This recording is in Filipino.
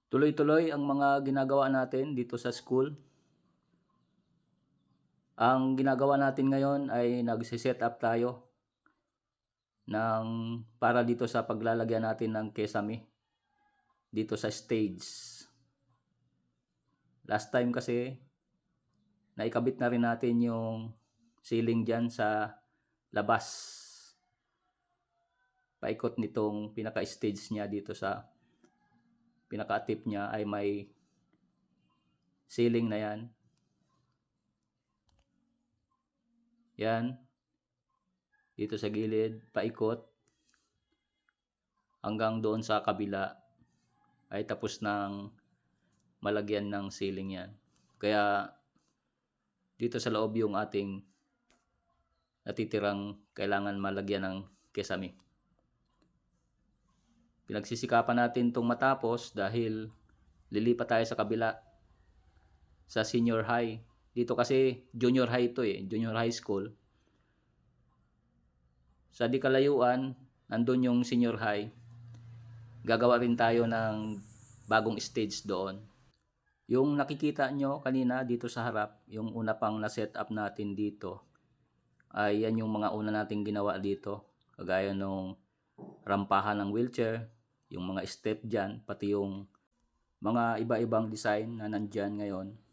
Tuloy-tuloy ang mga ginagawa natin dito sa school. Ang ginagawa natin ngayon ay nagse-set up tayo para dito sa paglalagyan natin ng kesame dito sa stage. Last time kasi naikabit na rin natin yung ceiling dyan sa labas. Paikot nitong pinaka-stage niya dito sa pinaka-tip niya ay may ceiling na yan. Yan. Dito sa gilid, paikot. Hanggang doon sa kabila ay tapos ng malagyan ng ceiling yan. Kaya dito sa loob yung ating natitirang kailangan malagyan ng kesame. Pinagsisikapan natin itong matapos dahil lilipat tayo sa kabila sa senior high. Dito kasi junior high ito junior high school. Sa di kalayuan, nandun yung senior high. Gagawa rin tayo ng bagong stage doon. Yung nakikita nyo kanina dito sa harap, yung una pang na-set up natin dito, ay yan yung mga una nating ginawa dito. Kagaya nung rampahan ng wheelchair, yung mga step dyan, pati yung mga iba-ibang design na nandyan ngayon